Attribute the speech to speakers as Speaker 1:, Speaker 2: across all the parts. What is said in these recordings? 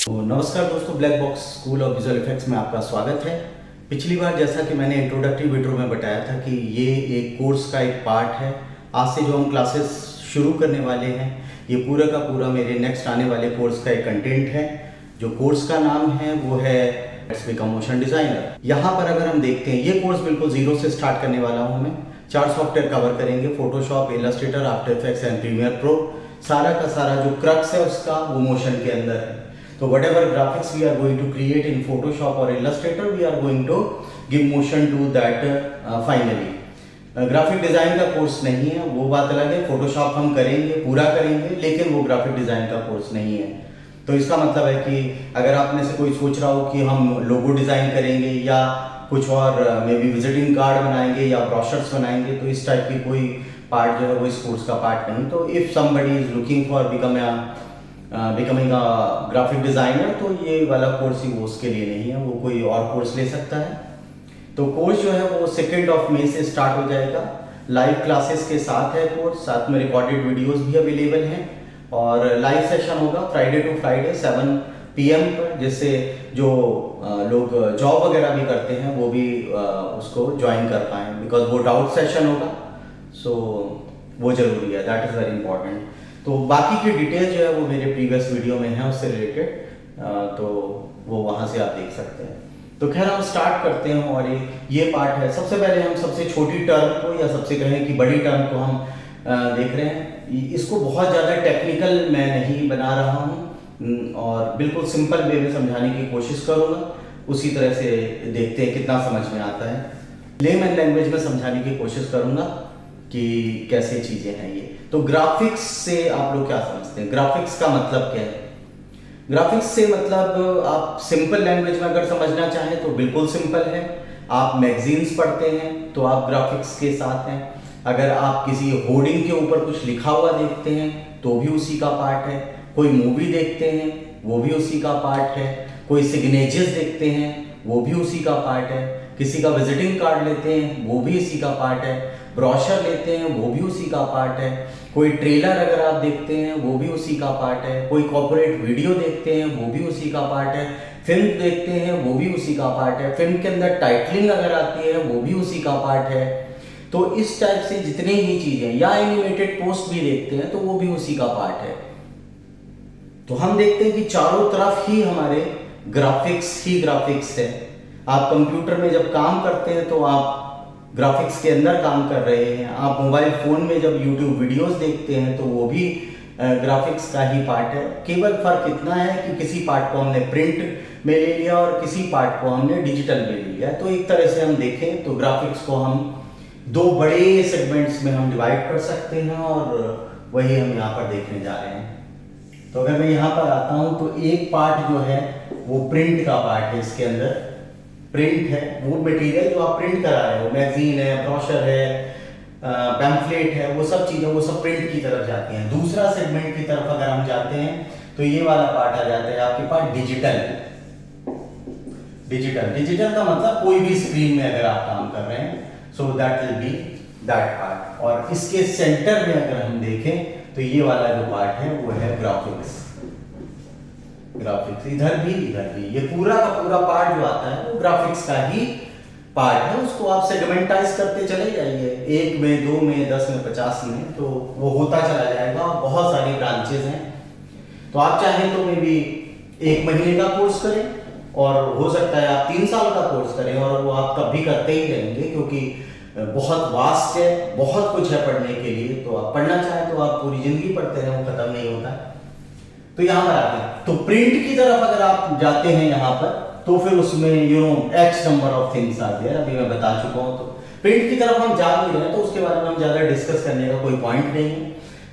Speaker 1: तो नमस्कार दोस्तों, black box school of visual effects में आपका स्वागत है। पिछली बार जैसा कि मैंने इंट्रोडक्टरी वीडियो में बताया था कि ये एक कोर्स का एक पार्ट है। आज से जो हम क्लासेस शुरू करने वाले हैं, ये पूरा का पूरा मेरे नेक्स्ट आने वाले कोर्स का एक कंटेंट है। जो कोर्स का नाम है वो है लेट्स बिकम मोशन डिज़ाइनर। यहाँ पर अगर हम देखते हैं, ये कोर्स बिल्कुल जीरो से स्टार्ट करने वाला हूँ मैं। 4 सॉफ्टवेयर कवर करेंगे, Photoshop, Illustrator, After Effects and Premiere Pro. सारा का सारा जो क्रक्स है उसका वो मोशन के अंदर है। तो whatever graphics we are going to create in Photoshop or Illustrator, we are going to give motion to that finally. Graphic design का कोर्स नहीं है, वो बात अलग है। फोटोशॉप हम करेंगे, पूरा करेंगे, लेकिन वो ग्राफिक डिज़ाइन का कोर्स नहीं है। तो इसका मतलब है कि अगर आप में से कोई सोच रहा हो कि हम लोगो डिज़ाइन करेंगे या कुछ और मे बी विजिटिंग कार्ड बनाएंगे या ब्रोशर्स बनाएंगे, तो इस टाइप की कोई पार्ट जो है वो इस कोर्स का पार्ट नहीं। तो if somebody is looking for becoming a graphic designer, तो ये वाला कोर्स ही वो उसके लिए नहीं है, वो कोई और कोर्स ले सकता है। तो कोर्स जो है वो 2 मई से स्टार्ट हो जाएगा। लाइव क्लासेस के साथ है कोर्स, साथ में रिकॉर्डेड वीडियोस भी अवेलेबल हैं और लाइव सेशन होगा फ्राइडे टू फ्राइडे 7 PM पर, जिससे जो लोग जॉब वगैरह भी करते हैं वो भी उसको ज्वाइन कर पाएँ, बिकॉज वो डाउट सेशन होगा। सो वो ज़रूरी है, दैट इज़ वेरी इंपॉर्टेंट। तो बाकी की डिटेल जो है वो मेरे प्रीवियस वीडियो में है उससे रिलेटेड, तो वो वहाँ से आप देख सकते हैं। तो खैर हम स्टार्ट करते हैं और ये पार्ट है। सबसे पहले हम सबसे छोटी टर्म को या सबसे कहें कि बड़ी टर्म को हम देख रहे हैं। इसको बहुत ज़्यादा टेक्निकल मैं नहीं बना रहा हूँ और बिल्कुल सिंपल वे में समझाने की कोशिश करूँगा। उसी तरह से देखते हैं कितना समझ में आता है। लेमन लैंग्वेज में समझाने की कोशिश करूँगा कि कैसे चीज़ें हैं ये। तो ग्राफिक्स से आप लोग क्या समझते हैं? ग्राफिक्स का मतलब क्या है? ग्राफिक्स से मतलब आप सिंपल लैंग्वेज में अगर समझना चाहें तो बिल्कुल सिंपल है। आप मैगजीन्स पढ़ते हैं तो आप ग्राफिक्स के साथ हैं। अगर आप किसी होर्डिंग के ऊपर कुछ लिखा हुआ देखते हैं तो भी उसी का पार्ट है। कोई मूवी देखते हैं वो भी उसी का पार्ट है। कोई सिग्नेचर्स देखते हैं वो भी उसी का पार्ट है। किसी का विजिटिंग कार्ड लेते हैं वो भी इसी का पार्ट है। ब्रोशर लेते हैं वो भी उसी का पार्ट है। कोई ट्रेलर अगर आप देखते हैं वो भी उसी का पार्ट है। कोई कॉर्पोरेट वीडियो देखते हैं वो भी उसी का पार्ट है। फिल्म देखते हैं वो भी उसी का पार्ट है। फिल्म के अंदर टाइटलिंग अगर आती है वो भी उसी का पार्ट है। तो इस टाइप से जितने ही चीजें, या एनिमेटेड पोस्ट भी देखते हैं तो वो भी उसी का पार्ट है। तो हम देखते हैं कि चारों तरफ ही हमारे ग्राफिक्स है। आप कंप्यूटर में जब काम करते हैं तो आप ग्राफिक्स के अंदर काम कर रहे हैं। आप मोबाइल फोन में जब YouTube वीडियोस देखते हैं तो वो भी ग्राफिक्स का ही पार्ट है। केवल फर्क इतना है कि किसी पार्ट को हमने प्रिंट में ले लिया और किसी पार्ट को हमने डिजिटल में ले लिया। तो एक तरह से हम देखें तो ग्राफिक्स को हम 2 बड़े सेगमेंट्स में हम डिवाइड कर सकते हैं और वही हम यहाँ पर देखने जा रहे हैं। तो अगर मैं यहाँ पर आता हूँ तो एक पार्ट जो है वो प्रिंट का पार्ट है। इसके अंदर प्रिंट है, वो मटेरियल जो आप प्रिंट करा रहे हो, मैगजीन है, ब्रोशर है, पैम्फलेट है, वो सब चीज़ें वो सब प्रिंट की तरफ जाती हैं। दूसरा सेगमेंट की तरफ अगर हम जाते हैं तो ये वाला पार्ट आ जाता है आपके पास डिजिटल का मतलब कोई भी स्क्रीन में अगर आप काम कर रहे हैं, so that will be that part. और इसके सेंटर में अगर हम देखें तो ये वाला जो पार्ट है वो है ग्राफिक्स। इधर भी ये पूरा का पूरा पार्ट जो आता है वो ग्राफिक्स का ही पार्ट है। उसको आप सेगमेंटाइज करते चले जाइए, 1 में, 2 में, 10 में, 50 में, तो वो होता चला जाएगा। और बहुत सारी ब्रांचेज हैं। तो आप चाहें तो मे बी 1 महीने का कोर्स करें और हो सकता है आप 3 साल का कोर्स करें और वो आप कभी करते ही रहेंगे, क्योंकि बहुत वास्ट है, बहुत कुछ है पढ़ने के लिए। तो आप पढ़ना चाहें तो आप पूरी जिंदगी पढ़ते रहें, वो खत्म नहीं होता। तो यहाँ पर आते हैं तो प्रिंट की तरफ अगर आप जाते हैं यहाँ पर तो फिर उसमें X नंबर ऑफ थिंग्स आते हैं। अभी मैं बता चुका हूँ। तो प्रिंट की तरफ हम जा नहीं रहे हैं तो उसके बारे में हम ज़्यादा डिस्कस करने का कोई पॉइंट नहीं है।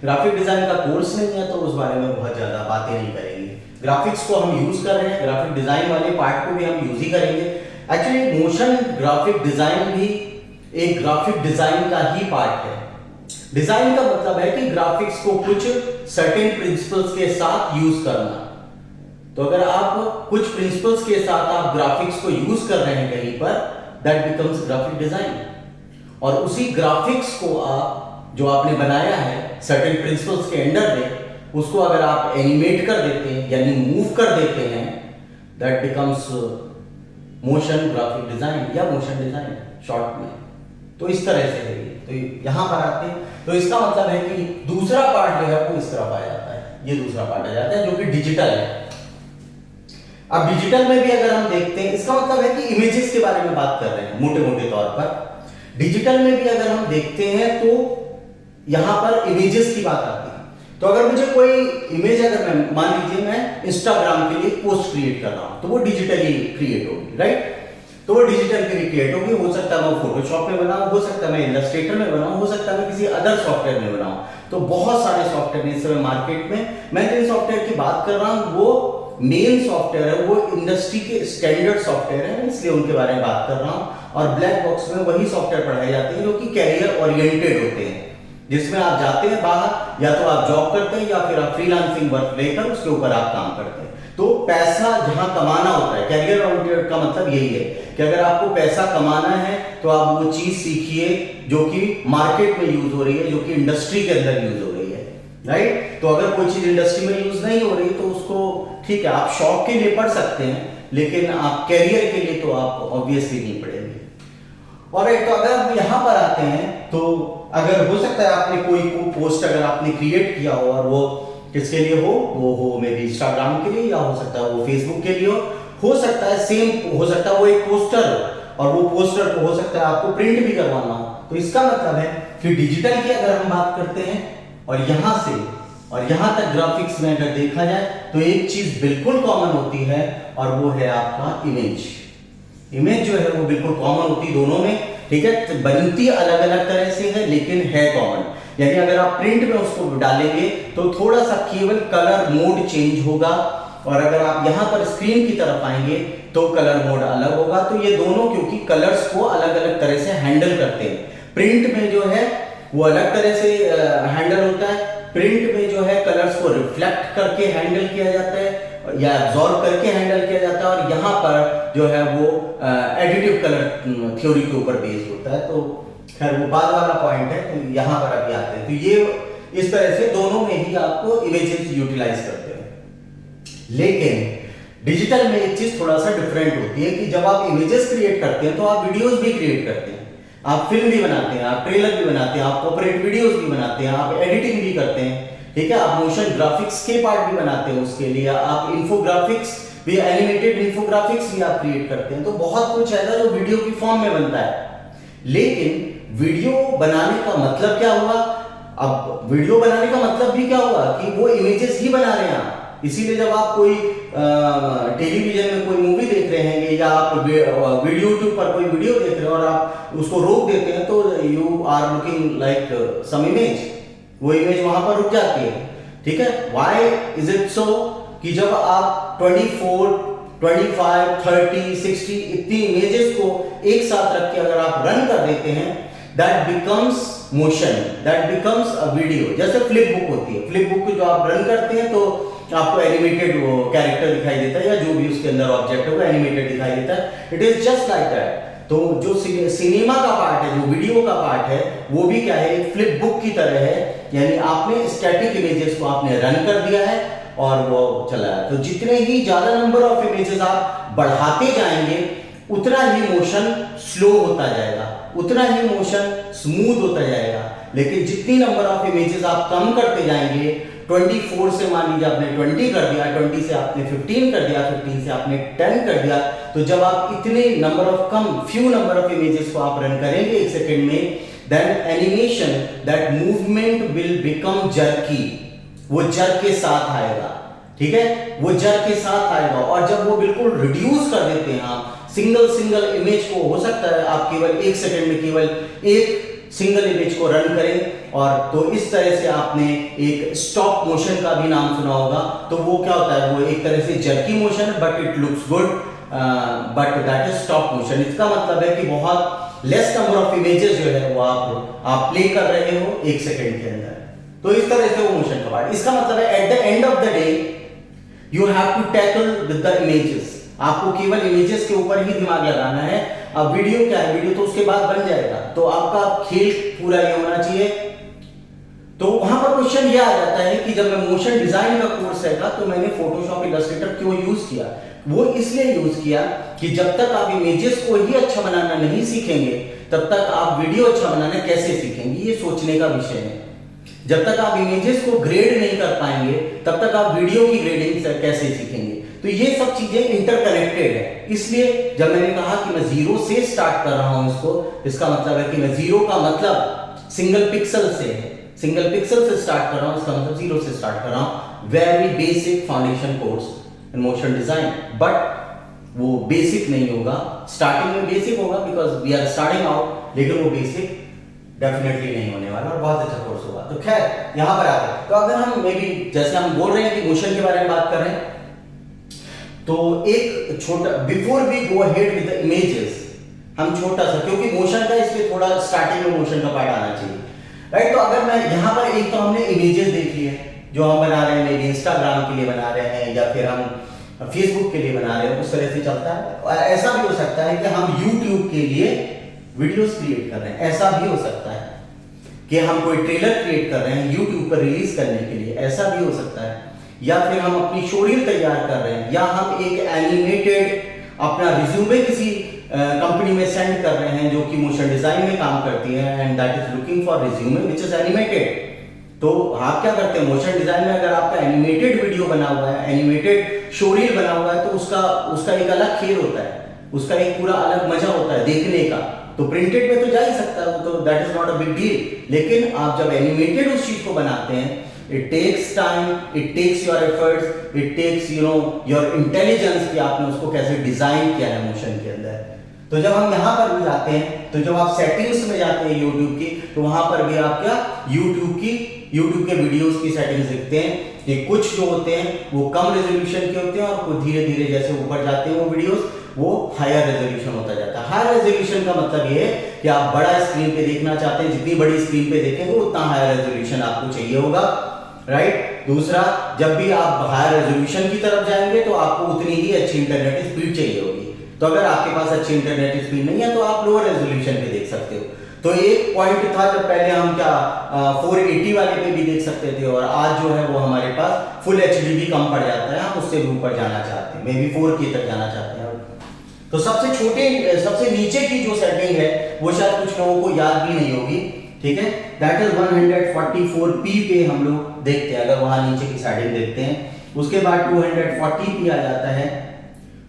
Speaker 1: ग्राफिक डिज़ाइन का कोर्स नहीं है तो उस बारे में बहुत ज़्यादा बातें नहीं करेंगे। ग्राफिक्स को हम यूज़ कर रहे हैं, ग्राफिक डिज़ाइन वाले पार्ट को भी हम यूज़ ही करेंगे। एक्चुअली मोशन ग्राफिक डिज़ाइन भी एक ग्राफिक डिज़ाइन का ही पार्ट है। डिजाइन का मतलब है कि ग्राफिक्स को कुछ सर्टेन प्रिंसिपल्स के साथ यूज करना। तो अगर आप कुछ प्रिंसिपल्स के साथ आप ग्राफिक्स को यूज कर रहे हैं कहीं पर, दैट बिकम्स ग्राफिक डिजाइन। और उसी ग्राफिक्स को आप जो आपने बनाया है सर्टेन प्रिंसिपल्स के अंडर में, उसको अगर आप एनिमेट कर देते हैं यानी मूव कर देते हैं, that becomes motion graphic design या मोशन डिजाइन शॉर्ट में। तो इस तरह से है ये। तो यहां पर आते हैं, तो इसका मतलब है कि दूसरा पार्ट जो है वो इस तरफ आ जाता है, ये दूसरा पार्ट आ जाता है जो कि डिजिटल है। अब डिजिटल में भी अगर हम देखते हैं, इसका मतलब है कि इमेजेस के बारे में बात कर रहे हैं मोटे मोटे तौर पर। डिजिटल में भी अगर हम देखते हैं तो यहां पर इमेजेस की बात आती है। तो अगर मुझे कोई इमेज, अगर मैं मान लीजिए मैं इंस्टाग्राम के लिए पोस्ट क्रिएट कर रहा हूं, तो वो डिजिटली क्रिएट होगी, राइट। तो वो डिजिटल के लिए क्रिएट होगी। हो सकता है मैं फोटोशॉप में बनाऊं, हो सकता है मैं इलस्ट्रेटर में बनाऊं, हो सकता है मैं किसी अदर सॉफ्टवेयर में बनाऊं। तो बहुत सारे सॉफ्टवेयर इस समय मार्केट में, मैं जिन सॉफ्टवेयर की बात कर रहा हूं वो मेन सॉफ्टवेयर है, वो इंडस्ट्री के स्टैंडर्ड सॉफ्टवेयर है, इसलिए उनके बारे में बात कर रहा हूं। और ब्लैक बॉक्स में वही सॉफ्टवेयर पढ़ाए जाते हैं जो कि कैरियर ओरिएंटेड होते हैं, जिसमें आप जाते हैं बाहर, या तो आप जॉब करते हैं या फिर आप फ्रीलांसिंग वर्क लेकर उसके ऊपर आप काम करते हैं। तो पैसा जहां कमाना होता है, कैरियर ओरिएंटेड का मतलब यही है कि अगर आपको पैसा कमाना है तो आप वो चीज सीखिए जो कि मार्केट में यूज हो रही है, जो कि इंडस्ट्री के अंदर यूज हो रही है, राइट। तो अगर कोई चीज इंडस्ट्री में यूज नहीं हो रही तो उसको ठीक है, आप शौक के लिए पढ़ सकते हैं, लेकिन आप कैरियर के लिए तो आप ऑब्वियसली नहीं पढ़ेंगे। और तो अगर हम यहां पर आते हैं तो अगर हो सकता है आपने कोई पोस्ट अगर आपने क्रिएट किया हो और वो किसके लिए हो मे बी इंस्टाग्राम के लिए, या हो सकता है वो फेसबुक के लिए हो सकता है सेम, हो सकता है वो एक पोस्टर हो और वो पोस्टर को हो सकता है आपको प्रिंट भी करवाना हो। तो इसका मतलब है कि डिजिटल की अगर हम बात करते हैं और यहां से और यहां तक ग्राफिक्स में अगर देखा जाए तो एक चीज बिल्कुल कॉमन होती है और वो है आपका इमेज। इमेज जो है वो बिल्कुल कॉमन होती है दोनों में, ठीक है। बनती अलग अलग तरह से है लेकिन है कॉमन। यानी अगर आप प्रिंट में उसको डालेंगे तो थोड़ा सा केवल कलर मोड चेंज होगा, और अगर आप यहां पर स्क्रीन की तरफ आएंगे तो कलर मोड अलग होगा। तो ये दोनों क्योंकि कलर्स को अलग अलग तरह से हैंडल करते हैं। प्रिंट में जो है वो अलग तरह से हैंडल होता है, प्रिंट में जो है कलर्स को रिफ्लेक्ट करके हैंडल किया जाता है या एब्जॉर्ब करके हैंडल किया जाता है, और यहाँ पर जो है वो एडिटिव कलर थ्योरी के ऊपर बेस्ड होता है। तो खैर वो बाद वाला पॉइंट है, तो यहाँ पर अभी आते हैं। तो ये इस तरह से दोनों में ही आपको इमेजेस यूटिलाइज करते हैं। लेकिन डिजिटल में एक चीज थोड़ा सा डिफरेंट होती है कि जब आप इमेजेस क्रिएट करते हैं तो आप वीडियोस भी क्रिएट करते हैं, आप फिल्म भी बनाते हैं, आप ट्रेलर भी बनाते हैं, आप कॉर्पोरेट वीडियोस भी बनाते हैं, आप एडिटिंग भी करते हैं, ठीक है। आप मोशन ग्राफिक्स के पार्ट भी बनाते हैं, उसके लिए आप इन्फोग्राफिक्स भी, एनिमेटेड इन्फोग्राफिक्स भी आप क्रिएट करते हैं। तो बहुत कुछ ऐसा जो वीडियो की फॉर्म में बनता है। लेकिन वीडियो बनाने का मतलब क्या हुआ? अब वीडियो बनाने का मतलब भी क्या हुआ कि वो इमेजेस ही बना रहे हैं आप। इसीलिए जब आप कोई टेलीविजन में कोई मूवी देख रहे हैं या आप वीडियो यूट्यूब पर कोई वीडियो देख रहे हैं और आप उसको रोक देते हैं तो you are looking like some image, वो इमेज वहां पर रुक जाती है, ठीक है। व्हाई इज इट सो कि जब आप 24, 25, 30, 60 इतनी इमेजेस को एक साथ रख के अगर आप रन कर देते हैं, that becomes motion, that becomes a video. जैसे फ्लिप बुक होती है, फ्लिप बुक को जो आप रन करते हैं तो आपको एनिमेटेड वो कैरेक्टर दिखाई देता है या जो भी उसके अंदर ऑब्जेक्ट है वो एनिमेटेड दिखाई देता है। It is just like that. तो जो सिनेमा का पार्ट है, जो वीडियो का पार्ट है, वो भी क्या है, एक फ्लिप बुक की तरह है। यानी आपने स्टैटिक इमेजेस को आपने रन कर दिया है और वो चला है। तो जितने ही ज्यादा नंबर ऑफ इमेजेस आप बढ़ाते जाएंगे उतना ही मोशन स्लो होता जाएगा, उतना ही मोशन स्मूथ होता जाएगा। लेकिन जितनी नंबर ऑफ इमेजेस आप कम करते जाएंगे, 24 से मान लीजिए आपने 20 कर दिया, 20 से आपने 15 कर दिया, 15 से आपने 10 कर दिया, तो जब आप इतने number of few number of images को आप रन करेंगे एक सेकेंड में, then animation, that movement will become jerky, वो जर्क के साथ आएगा, ठीक है, वो जर्क के साथ आएगा। और जब वो बिल्कुल रिड्यूस कर देते हैं आप सिंगल इमेज को, हो सकता है आप केवल एक सेकेंड में केवल एक सिंगल इमेज को रन करें, और तो इस तरह से आपने एक स्टॉप मोशन का भी नाम सुना होगा। तो वो क्या होता है, वो एक तरह से जर्की मोशन है but it looks good, but that is stop motion. इसका मतलब है कि बहुत लेस नंबर ऑफ इमेजेस जो है वो आप प्ले कर रहे हो एक सेकेंड के अंदर। तो इस तरह से वो मोशन का पार्ट। इसका मतलब है at the end of the day you have to tackle with the images. आपको केवल इमेजेस के ऊपर ही दिमाग लगाना है। अब वीडियो क्या है, वीडियो तो उसके बाद बन जाएगा। तो आपका खेल पूरा ये होना चाहिए, तो वहां पर क्वेश्चन ये आ जाता है कि जब मैं मोशन डिजाइन का कोर्स रहेगा तो मैंने फोटोशॉप इलस्ट्रेटर क्यों यूज किया। वो इसलिए यूज किया कि जब तक आप इमेजेस को ही अच्छा बनाना नहीं सीखेंगे तब तक आप वीडियो अच्छा बनाना कैसे सीखेंगे, ये सोचने का विषय है। जब तक आप इमेजेस को ग्रेड नहीं कर पाएंगे तब तक आप वीडियो की ग्रेडिंग कैसे सीखेंगे। तो ये सब चीजें इंटरकनेक्टेड है। इसलिए जब मैंने कहा कि मैं जीरो से स्टार्ट कर रहा हूं इसको, इसका मतलब है कि मैं जीरो का मतलब सिंगल पिक्सल से है, सिंगल पिक्सल से स्टार्ट कर रहा हूं, इसका मतलब जीरो से स्टार्ट कर रहा हूं। Very basic foundation course in motion design, but वो बेसिक नहीं होगा। स्टार्टिंग में बेसिक होगा because we are starting out, लेकिन वो बेसिक डेफिनेटली नहीं होने वाला और बहुत अच्छा कोर्स होगा। तो खैर यहां पर आते हैं, तो अगर हम मे बी जैसे हम बोल रहे हैं कि मोशन के बारे में बात कर रहे हैं, तो एक छोटा before we go ahead with the images, हम छोटा सा, क्योंकि मोशन का इसलिए थोड़ा स्टार्टिंग में मोशन का पार्ट आना चाहिए, राइट। तो अगर मैं यहां पर एक तो हमने इमेजेस देख ली है जो हम बना रहे हैं, मे इंस्टाग्राम के लिए बना रहे हैं या फिर हम फेसबुक के लिए बना रहे हैं, उस तरह से चलता है। और ऐसा भी हो सकता है कि हम यूट्यूब के लिए वीडियोस क्रिएट कर रहे हैं, ऐसा भी हो सकता है कि हम कोई ट्रेलर क्रिएट कर रहे हैं यूट्यूब पर रिलीज करने के लिए, ऐसा भी हो सकता है। या फिर हम अपनी शोरील तैयार कर रहे हैं, या हम एक एनिमेटेड अपना रिज्यूमे किसी कंपनी में सेंड कर रहे हैं जो कि मोशन डिजाइन में काम करती है and that is looking for resume which is animated. तो आप क्या करते हैं, मोशन डिजाइन में अगर आपका एनिमेटेड वीडियो बना हुआ है, एनिमेटेड शोरील बना हुआ है, तो उसका एक अलग खेल होता है, उसका एक पूरा अलग मजा होता है देखने का। तो प्रिंटेड में तो जा ही सकता है, तो that is not a big deal. लेकिन आप जब एनिमेटेड उस चीज को बनाते हैं, it takes time, it takes your efforts, it takes your intelligence कि आपने उसको कैसे डिजाइन किया है मोशन के अंदर। तो जब हम यहाँ पर भी जाते हैं, तो जब आप सेटिंग्स में जाते हैं यूट्यूब की, तो वहां पर भी आप क्या यूट्यूब के वीडियोस की सेटिंग्स देखते हैं कि कुछ जो होते हैं वो कम रेजोल्यूशन के होते हैं और धीरे धीरे जैसे ऊपर जाते हैं वो वीडियोस, वो हायर रेजोल्यूशन होता जाता है। हायर रेजोल्यूशन का मतलब ये है कि आप बड़ा स्क्रीन पे देखना चाहते हैं, जितनी बड़ी स्क्रीन पे देखेंगे उतना हायर रेजोल्यूशन आपको चाहिए होगा, राइट। दूसरा, जब भी आप हायर रेजोल्यूशन की तरफ जाएंगे तो आपको उतनी ही अच्छी इंटरनेट स्पीड चाहिए होगी। तो अगर आपके पास अच्छी इंटरनेट स्पीड नहीं है तो आप लोअर रेजोल्यूशन पे देख सकते हो। तो एक पॉइंट था जब पहले हम क्या 480 वाले पे भी देख सकते थे, और आज जो है वो हमारे पास फुल एचडी भी कम पड़ जाता है, हम उससे भी ऊपर जाना चाहते हैं, मे बी 4K तक जाना चाहते हैं। तो सबसे नीचे की जो सेटिंग है वो शायद कुछ लोगों को याद भी नहीं होगी, ठीक है। दैट इज 144p पे हम लोग देखते हैं, अगर वहां नीचे की सेटिंग देखते हैं। उसके बाद 240p आ जाता है,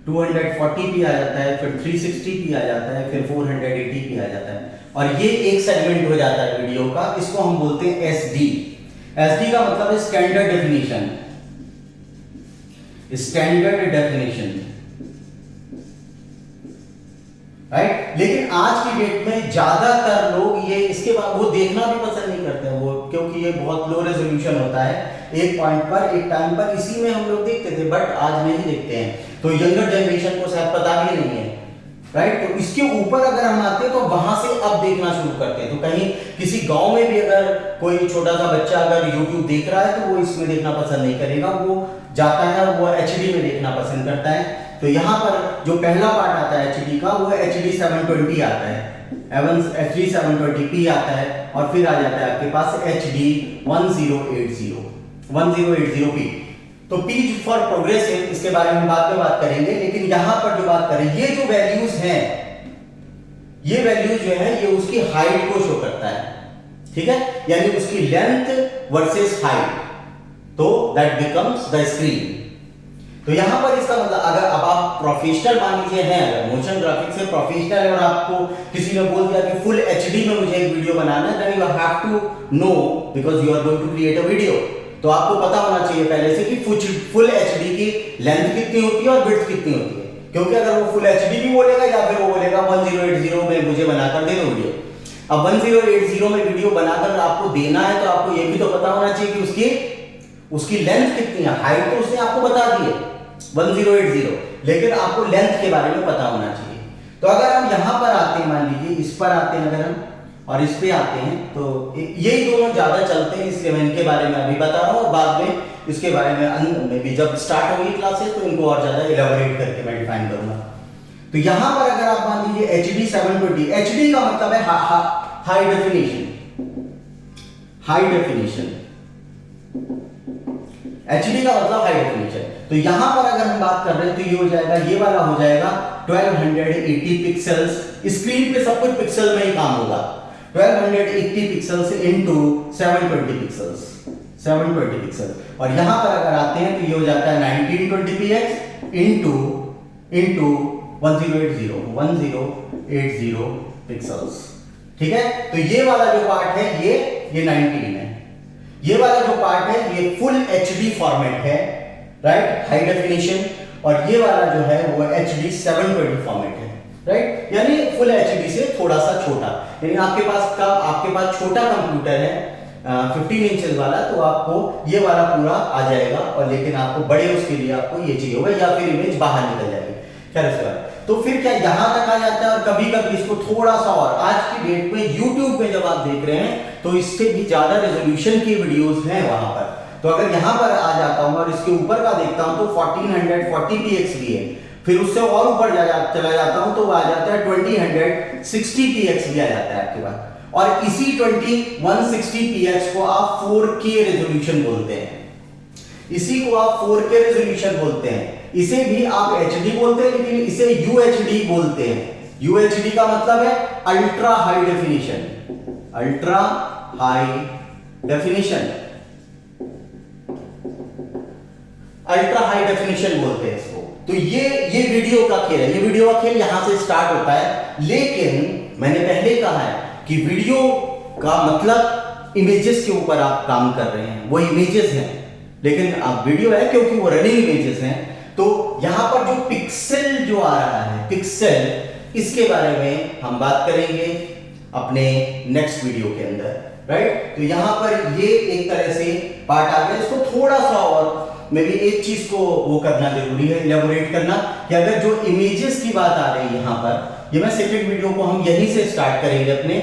Speaker 1: 240p आ जाता है, फिर 360p आ जाता है, फिर 480p आ जाता है, और ये एक सेगमेंट हो जाता है वीडियो का। इसको हम बोलते हैं SD। SD का मतलब है standard definition, standard definition, right. लेकिन आज की डेट में ज्यादातर लोग ये इसके बाद वो देखना भी पसंद नहीं करते हैं, वो क्योंकि ये बहुत लो रेजोल्यूशन होता है एक पॉइंट पर, एक टाइम पर, इसी में हम लोग देखते थे, बट आज नहीं देखते हैं। तो यंगर जनरेशन को शायद पता भी नहीं है, राइट। तो इसके ऊपर अगर हम आते हैं तो वहां से अब देखना शुरू करते हैं। तो कहीं किसी गांव में भी अगर कोई छोटा सा बच्चा अगर YouTube देख रहा है तो वो इसमें देखना पसंद नहीं करेगा, वो जाता है वो HD में देखना पसंद करता है। तो यहाँ पर जो पहला पार्ट आता है HD का, वो HD 720 आता है, HD 720p आता है, और फिर आ जाता है आपके पास HD 1080p। तो P फॉर प्रोग्रेसिव, इसके बारे में बाद में बात करेंगे। लेकिन यहां पर जो बात करें, ये जो वैल्यूज हैं, ये वैल्यूज जो है ये उसकी हाइट को शो करता है, ठीक है, यानी उसकी लेंथ वर्सेस हाइट, तो दैट बिकम्स द स्क्रीन। तो यहां पर इसका मतलब, अगर अब आप प्रोफेशनल मान लीजिए हैं, अगर मोशन ग्राफिक्स से प्रोफेशनल है और आपको किसी ने बोल दिया कि फुल HD में मुझे एक वीडियो बनाना है, then you have to know because you are going to create a video. तो आपको पता होना चाहिए पहले से कि फुल HD की लेंथ कितनी होती है और विड्थ कितनी होती है, क्योंकि अगर वो फुल HD भी बोलेगा या फिर वो बोलेगा 1080 में मुझे बनाकर दे दो वीडियो। अब 1080 में वीडियो बनाकर आपको देना है तो आपको ये भी तो पता होना चाहिए कि उसकी लेंथ कितनी है। हाइट तो उसने आपको बता दी है 1080, लेकिन आपको लेंथ के बारे में पता होना चाहिए। तो अगर हम यहां पर आते हैं, मान लीजिए इस पर आते हैं अगर हम, और इस पे आते हैं, तो यही दोनों ज्यादा चलते हैं, इसलिए मैं इनके बारे में अभी बता रहा हूं, और बाद में इसके बारे में भी जब स्टार्ट होगी क्लासेस तो इनको और ज्यादा इलैबोरेट करके मैं डिफाइन करूंगा। तो यहां पर अगर आप मान लीजिए HD 720, HD का मतलब है high definition. High definition, HD का मतलब हाई डेफिनेशन। तो यहां पर अगर हम बात कर रहे हैं तो ये हो जाएगा, ये वाला हो जाएगा 1280 पिक्सल्स। स्क्रीन पे सब कुछ पिक्सल में ही काम होगा। 1280 पिक्सल्स इनटू 720 पिक्सल्स, 720 पिक्सल। और यहां पर अगर आते हैं तो ये हो जाता है 1920px इनटू 1080 पिक्सल्स। ठीक है, तो ये वाला जो पार्ट है ये 19 है। ये वाला जो पार्ट है ये फुल HD फॉर्मेट है, राइट, हाई डेफिनेशन। और ये वाला जो है वो HD 720 फॉर्मेट है, राइट, यानी फुल HD से थोड़ा सा छोटा। यानी आपके पास छोटा कंप्यूटर है 15 इंचेस वाला, तो आपको ये वाला पूरा आ जाएगा। और लेकिन आपको बड़े उसके लिए आपको ये चाहिए होगा, या फिर इमेज बाहर निकल जाएगी। खैर इसके बाद तो फिर क्या यहां तक आ जाता है। और कभी कभी इसको थोड़ा सा, और आज की डेट में YouTube में जब आप देख रहे हैं तो इससे भी ज्यादा रेजोल्यूशन की वीडियोस हैं वहां पर। तो अगर यहां पर आ जाता हूं और इसके ऊपर का देखता हूं तो 1440px भी है। फिर उससे और ऊपर चला जाता हूं तो आ जाता है 2060px भी आ जाता है आपके पास। और इसी 2160px को आप 4K रेजोल्यूशन बोलते हैं। इसी को आप 4K रेजोल्यूशन बोलते हैं। इसे भी आप HD बोलते हैं, लेकिन इसे UHD बोलते हैं। UHD का मतलब है ultra high definition, ultra high definition, ultra high definition बोलते हैं इसको। तो ये वीडियो का खेल है। ये वीडियो का खेल यहां से स्टार्ट होता है। लेकिन मैंने पहले कहा है कि वीडियो का मतलब इमेजेस के ऊपर आप काम कर रहे हैं, वो इमेजेस हैं। लेकिन अब वीडियो है क्योंकि वो रनिंग इमेजेस हैं। तो यहां पर जो पिक्सल जो आ रहा है, पिक्सल, इसके बारे में हम बात करेंगे अपने नेक्स्ट वीडियो के अंदर, राइट। तो यहां पर ये एक तरह से पार्ट आ गया। इसको थोड़ा सा और मे भी एक चीज को वो करना जरूरी है, इलैबोरेट करना, कि अगर जो इमेजेस की बात आ रही है यहां पर, ये मैं सेकंड वीडियो को हम यहीं से स्टार्ट करेंगे अपने,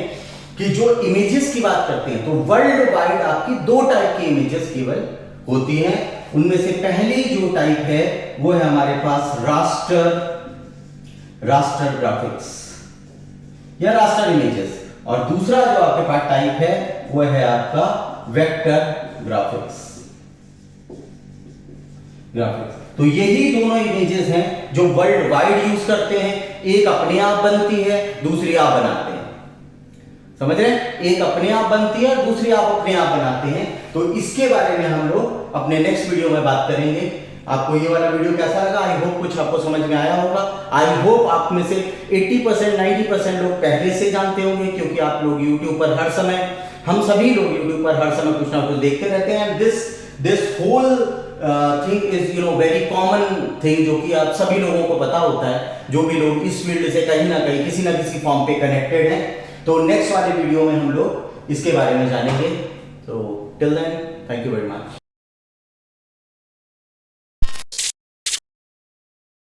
Speaker 1: कि जो इमेजेस की बात करते हैं तो वर्ल्ड वाइड आपकी 2 टाइप की इमेजेस केवल होती हैं। उनमें से पहली जो टाइप है वो है हमारे पास रास्टर ग्राफिक्स या रास्टर इमेजेस, और दूसरा जो आपके पास टाइप है वो है आपका वेक्टर ग्राफिक्स। तो यही दोनों इमेजेस हैं जो वर्ल्ड वाइड यूज करते हैं। एक अपने आप बनती है, दूसरी आप बनाते हैं। समझ रहे हैं? एक अपने आप बनती है, दूसरी आप अपने आप बनाते हैं। तो इसके बारे में हम लोग अपने नेक्स्ट वीडियो में बात करेंगे। आपको ये वाला वीडियो कैसा लगा? आई होप कुछ आपको समझ में आया होगा। आई होप आप में से 80% 90% लोग पहले से जानते होंगे, क्योंकि आप लोग YouTube पर हर समय, हम सभी लोग YouTube पर हर समय कुछ ना कुछ देखते रहते हैं। This whole thing is very common thing, जो कि आप सभी लोगों को पता होता है, जो भी लोग इस फील्ड से कहीं ना कहीं किसी ना किसी फॉर्म पे कनेक्टेड हैं। तो नेक्स्ट वाले वीडियो में हम लोग इसके बारे में जानेंगे। तो till then, thank you very much.